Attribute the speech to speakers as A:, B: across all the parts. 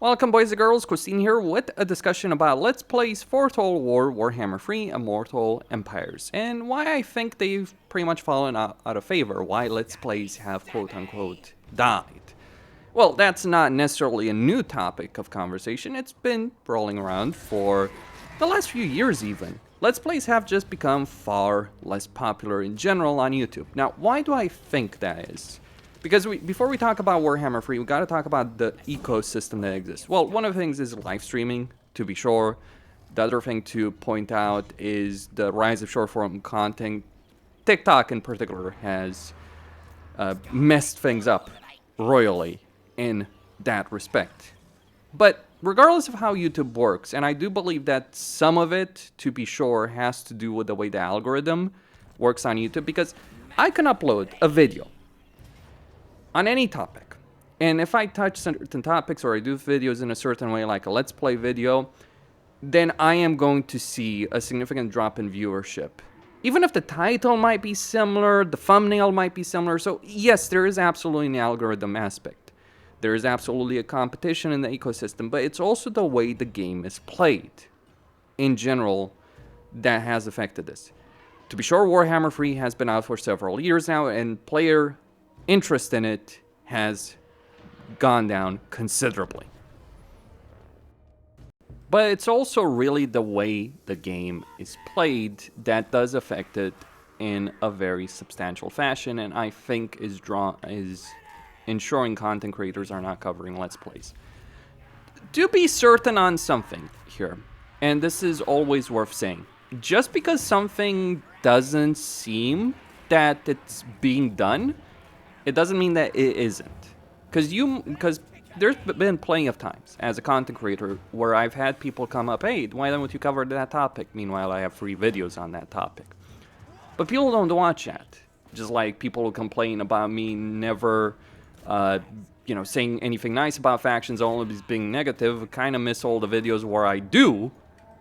A: Welcome boys and girls, Christine here with a discussion about Let's Play's 4th Total War Warhammer 3 Immortal Empires, and why I think they've pretty much fallen out of favor, why Let's Plays have quote-unquote died. Well, that's not necessarily a new topic of conversation, it's been rolling around for the last few years even. Let's Plays have just become far less popular in general on YouTube. Now, why do I think that is? Because before we talk about Warhammer 3, we gotta talk about the ecosystem that exists. Well, one of the things is live streaming, to be sure. The other thing to point out is the rise of short form content. TikTok in particular has messed things up royally in that respect. But regardless of how YouTube works, and I do believe that some of it, to be sure, has to do with the way the algorithm works on YouTube, because I can upload a video on any topic, and if I touch certain topics or I do videos in a certain way, like a Let's Play video, then I am going to see a significant drop in viewership. Even if the title might be similar, the thumbnail might be similar, so yes, there is absolutely an algorithm aspect. There is absolutely a competition in the ecosystem, but it's also the way the game is played in general that has affected this. To be sure, Warhammer 3 has been out for several years now, and player interest in it has gone down considerably. But it's also really the way the game is played that does affect it in a very substantial fashion, and I think is ensuring content creators are not covering Let's Plays. Do be certain on something here, and this is always worth saying. Just because something doesn't seem that it's being done, it doesn't mean that it isn't. Because there's been plenty of times as a content creator where I've had people come up, hey, why don't you cover that topic? Meanwhile, I have 3 videos on that topic. But people don't watch that. Just like people who complain about me never, saying anything nice about factions, always being negative, kind of miss all the videos where I do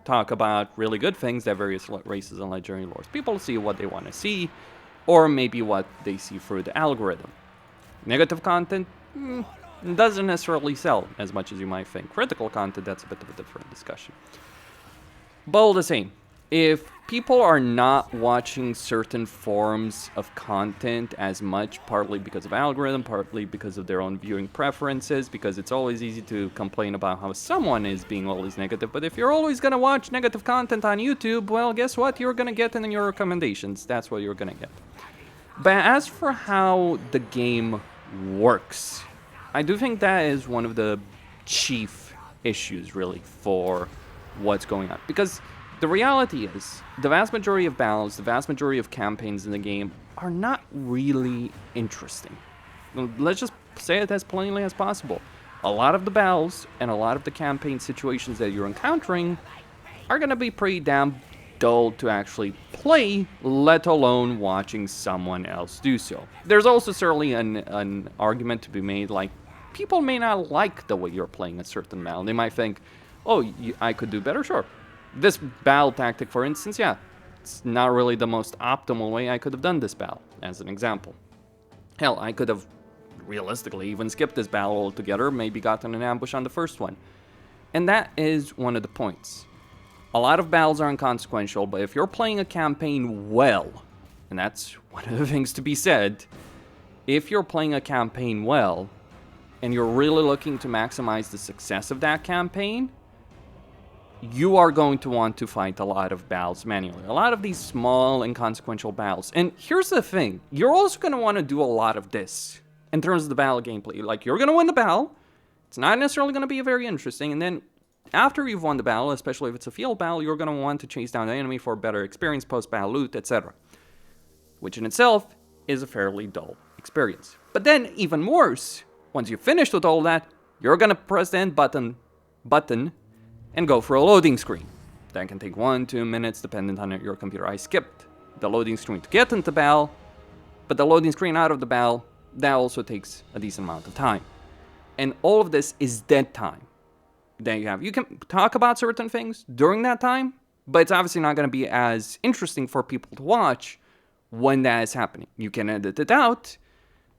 A: talk about really good things that various races and legendary lords. People see what they want to see, or maybe what they see through the algorithm. Negative content doesn't necessarily sell as much as you might think. Critical content, that's a bit of a different discussion. But all the same, if people are not watching certain forms of content as much, partly because of algorithm, partly because of their own viewing preferences, because it's always easy to complain about how someone is being always negative, but if you're always going to watch negative content on YouTube, well, guess what? You're going to get in your recommendations. That's what you're going to get. But as for how the game works, I do think that is one of the chief issues, really, for what's going on. Because the reality is, the vast majority of battles, the vast majority of campaigns in the game are not really interesting. Let's just say it as plainly as possible. A lot of the battles and a lot of the campaign situations that you're encountering are going to be pretty damn dull to actually play, let alone watching someone else do so. There's also certainly an argument to be made, like, people may not like the way you're playing a certain battle. They might think, oh, I could do better, sure. This battle tactic, for instance, yeah, it's not really the most optimal way I could have done this battle, as an example. Hell, I could have realistically even skipped this battle altogether, maybe gotten an ambush on the first one. And that is one of the points. A lot of battles are inconsequential, but if you're playing a campaign well, and that's one of the things to be said, if you're playing a campaign well, and you're really looking to maximize the success of that campaign, you are going to want to fight a lot of battles manually. A lot of these small, inconsequential battles. And here's the thing, you're also going to want to do a lot of this in terms of the battle gameplay. Like, you're going to win the battle, it's not necessarily going to be very interesting, and then after you've won the battle, especially if it's a field battle, you're going to want to chase down the enemy for better experience, post-battle loot, etc. Which in itself is a fairly dull experience. But then, even worse, once you've finished with all that, you're going to press the end button and go for a loading screen. That can take 1-2 minutes, depending on your computer. I skipped the loading screen to get into battle, but the loading screen out of the battle, that also takes a decent amount of time. And all of this is dead time. That you can talk about certain things during that time, but it's obviously not going to be as interesting for people to watch when that is happening. You can edit it out,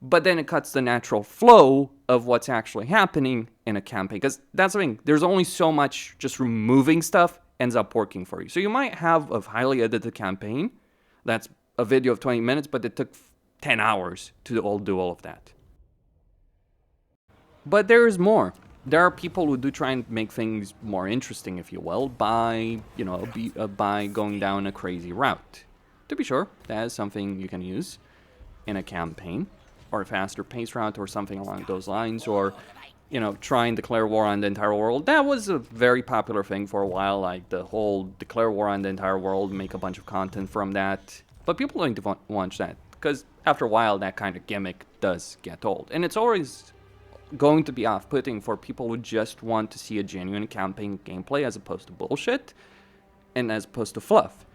A: but then it cuts the natural flow of what's actually happening in a campaign. Because that's the thing, there's only so much just removing stuff ends up working for you. So you might have a highly edited campaign that's a video of 20 minutes, but it took 10 hours to all do all of that. But there is more. There are people who do try and make things more interesting, if you will, by, by going down a crazy route. To be sure, that is something you can use in a campaign, or a faster pace route, or something along those lines, or, try and declare war on the entire world. That was a very popular thing for a while, like the whole declare war on the entire world, make a bunch of content from that. But people don't watch that, because after a while, that kind of gimmick does get old. And it's always going to be off-putting for people who just want to see a genuine campaign gameplay as opposed to bullshit and as opposed to fluff.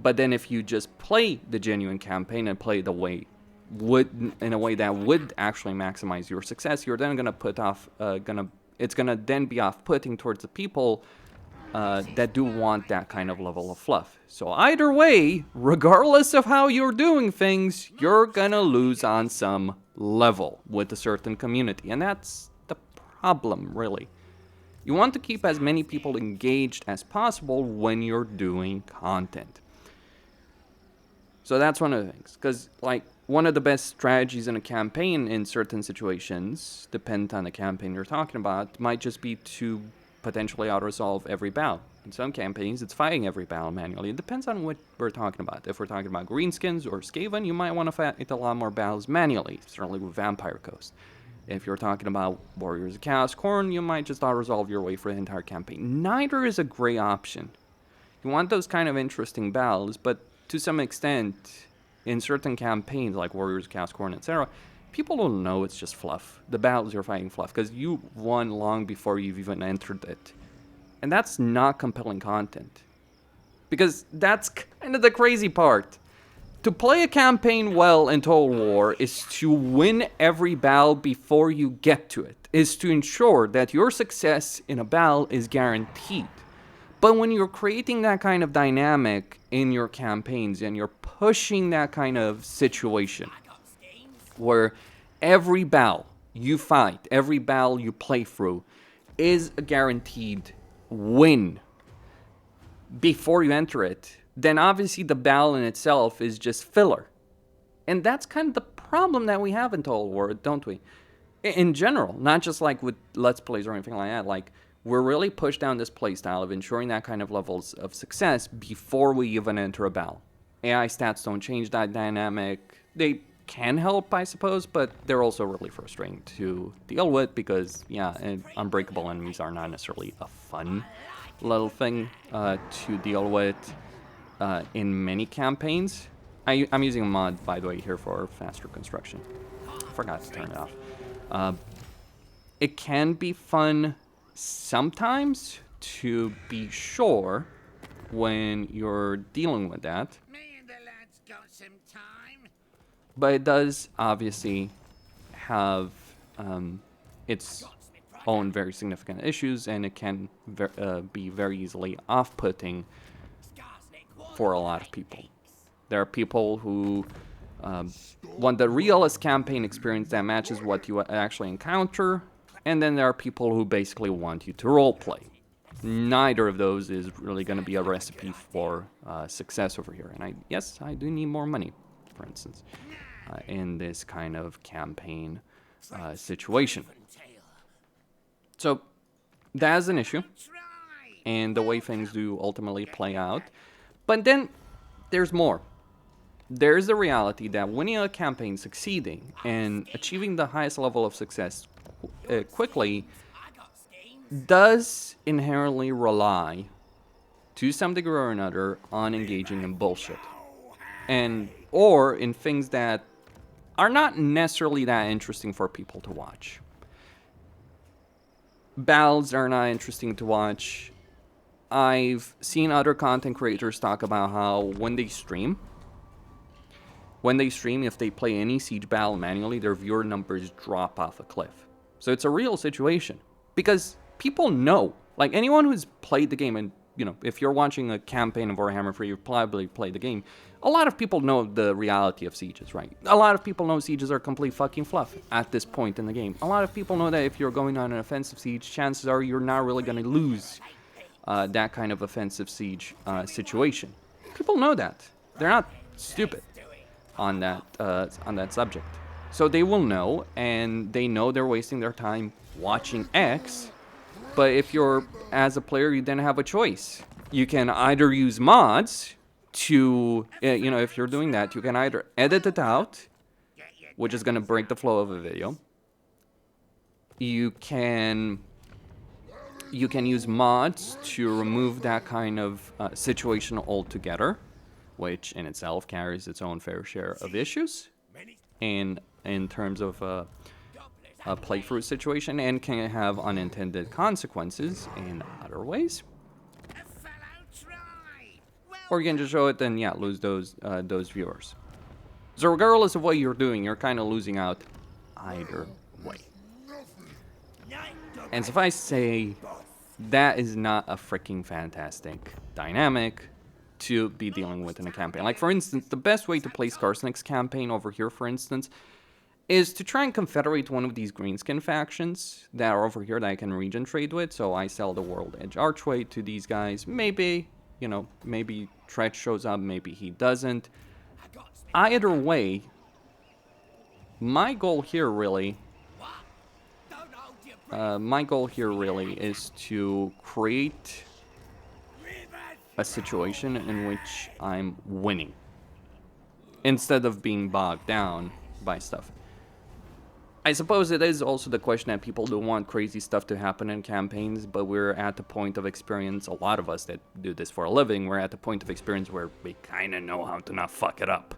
A: But then if you just play the genuine campaign and play in a way that would actually maximize your success, you're then gonna it's gonna then be off-putting towards the people that do want that kind of level of fluff. So either way, regardless of how you're doing things, you're gonna lose on some level with a certain community, and that's the problem, really. You want to keep as many people engaged as possible when you're doing content. So that's one of the things, because one of the best strategies in a campaign in certain situations, depending on the campaign you're talking about, might just be to potentially auto-resolve every battle. In some campaigns, it's fighting every battle manually. It depends on what we're talking about. If we're talking about Greenskins or Skaven, you might want to fight a lot more battles manually, certainly with Vampire Coast. If you're talking about Warriors of Chaos Khorne, you might just auto-resolve your way for the entire campaign. Neither is a great option. You want those kind of interesting battles, but to some extent, in certain campaigns like Warriors of Chaos Khorne, etc., people don't know it's just fluff. The battles you're fighting fluff, because you won long before you've even entered it. And that's not compelling content. Because that's kind of the crazy part. To play a campaign well in Total War is to win every battle before you get to it. Is to ensure that your success in a battle is guaranteed. But when you're creating that kind of dynamic in your campaigns and you're pushing that kind of situation where every battle you fight, every battle you play through is a guaranteed win before you enter it, then obviously the battle in itself is just filler. And that's kind of the problem that we have in Total War, don't we? In general, not just like with Let's Plays or anything like that. Like, we're really pushed down this playstyle of ensuring that kind of levels of success before we even enter a battle. AI stats don't change that dynamic. They can help, I suppose, but they're also really frustrating to deal with because, yeah, unbreakable enemies are not necessarily a fun little thing to deal with in many campaigns. I'm using a mod, by the way, here for faster construction. Forgot to turn it off. It can be fun sometimes, to be sure, when you're dealing with that. But it does obviously have its own very significant issues, and it can be very easily off-putting for a lot of people. There are people who want the realist campaign experience that matches what you actually encounter, and then there are people who basically want you to roleplay. Neither of those is really going to be a recipe for success over here. And yes, I do need more money, for instance, in this kind of campaign situation. So that is an issue, and the way things do ultimately play out. But then there's more. There's the reality that winning a campaign, succeeding, and achieving the highest level of success quickly does inherently rely, to some degree or another, on engaging in bullshit. Or in things that are not necessarily that interesting for people to watch. Battles are not interesting to watch. I've seen other content creators talk about how when they stream, if they play any siege battle manually, their viewer numbers drop off a cliff. So it's a real situation. Because people know, like anyone who's played the game and you know, if you're watching a campaign of Warhammer 3, you probably play the game. A lot of people know the reality of sieges, right? A lot of people know sieges are complete fucking fluff at this point in the game. A lot of people know that if you're going on an offensive siege, chances are you're not really going to lose that kind of offensive siege situation. People know that. They're not stupid on that subject. So they will know, and they know they're wasting their time watching X. But if you're, as a player, you then have a choice. You can either use mods to, you know, if you're doing that, you can either edit it out, which is going to break the flow of a video. You can use mods to remove that kind of situation altogether, which in itself carries its own fair share of issues in terms of a playthrough situation, and can have unintended consequences in other ways. Or you can just show it and, yeah, lose those viewers. So regardless of what you're doing, you're kind of losing out either way. And suffice to say, that is not a freaking fantastic dynamic to be dealing with in a campaign. Like, for instance, the best way to play Skarsnik's campaign over here, for instance, is to try and confederate one of these greenskin factions that are over here that I can region trade with. So I sell the World Edge Archway to these guys. Maybe, you know, maybe Tretch shows up, maybe he doesn't. Either way, my goal here really is to create a situation in which I'm winning instead of being bogged down by stuff. I suppose it is also the question that people don't want crazy stuff to happen in campaigns, but we're at the point of experience, a lot of us that do this for a living, we're at the point of experience where we kind of know how to not fuck it up.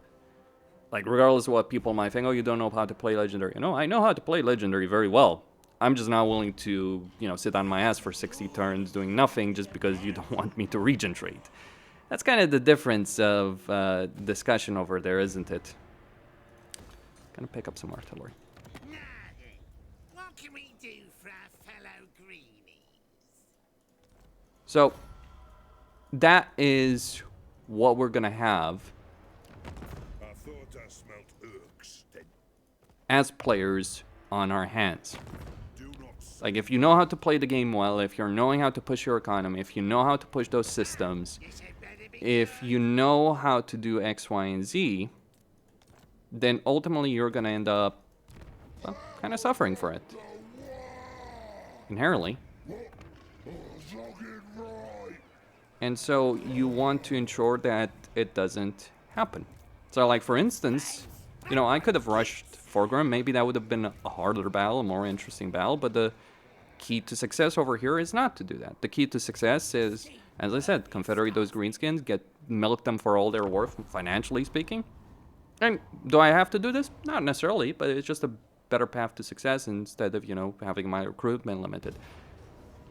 A: Like, regardless of what people might think, oh, you don't know how to play Legendary. You know, I know how to play Legendary very well. I'm just not willing to, you know, sit on my ass for 60 turns doing nothing just because you don't want me to region trade. That's kind of the difference of discussion over there, isn't it? Gonna pick up some artillery.
B: What can we do for our fellow greenies?
A: So, that is what we're gonna have
C: I thought I smelt orcs.
A: as players on our hands.
C: Do not say
A: Like, if you know how to play the game well, if you're knowing how to push your economy, if you know how to push those systems, if you know how to do X, Y, and Z, then ultimately you're gonna end up, well, kind of suffering for it. Inherently. And so you want to ensure that it doesn't happen. So, like, for instance, you know, I could have rushed Foreground. Maybe that would have been a harder battle, a more interesting battle, but the key to success over here is not to do that. The key to success is, as I said, confederate those greenskins, milk them for all they're worth, financially speaking. And do I have to do this? Not necessarily, but it's just a better path to success instead of, you know, having my recruitment limited.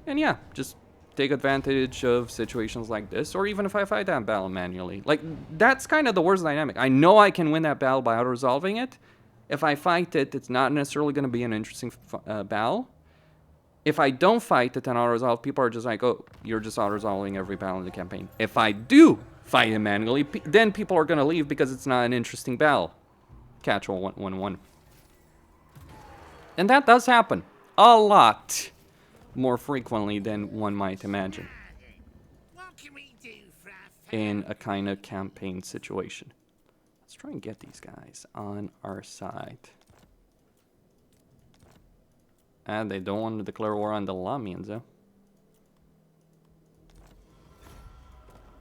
A: And yeah, just take advantage of situations like this, or even if I fight that battle manually. Like, that's kind of the worst dynamic. I know I can win that battle by auto-resolving it. If I fight it, it's not necessarily going to be an interesting battle. If I don't fight it and auto-resolve, people are just like, oh, you're just auto-resolving every battle in the campaign. If I do fight it manually, then people are going to leave because it's not an interesting battle. Catch all 1-1-1. And that does happen a lot more frequently than one might imagine
B: What can we do for our
A: in a kind of campaign situation. Let's try and get these guys on our side. And they don't want to declare war on the Lamians, though.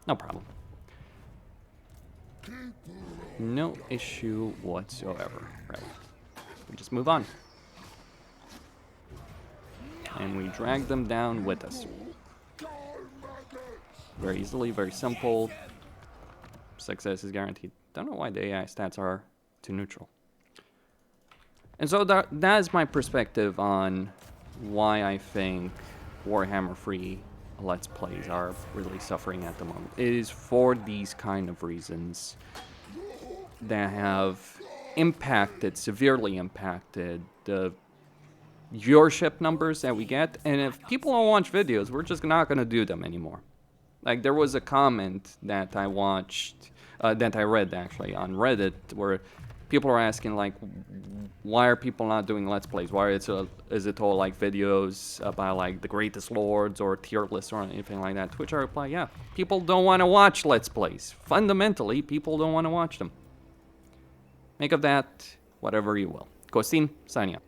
A: No problem. No issue whatsoever. Right. We just move on. And we drag them down with us. Very easily, very simple. Success is guaranteed. Don't know why the AI stats are too neutral. And so that is my perspective on why I think Warhammer 3 Let's Plays are really suffering at the moment. It is for these kind of reasons that have impacted, severely impacted, the viewership numbers that we get. And if people don't watch videos, we're just not going to do them anymore. Like, there was a comment that I watched, that I read actually on Reddit, where people are asking, like, why are people not doing Let's Plays? Why is it all, like, videos about, like, the greatest lords or tier lists or anything like that? To which I reply, yeah, people don't want to watch Let's Plays. Fundamentally, people don't want to watch them. Make of that whatever you will. Costin, signing out.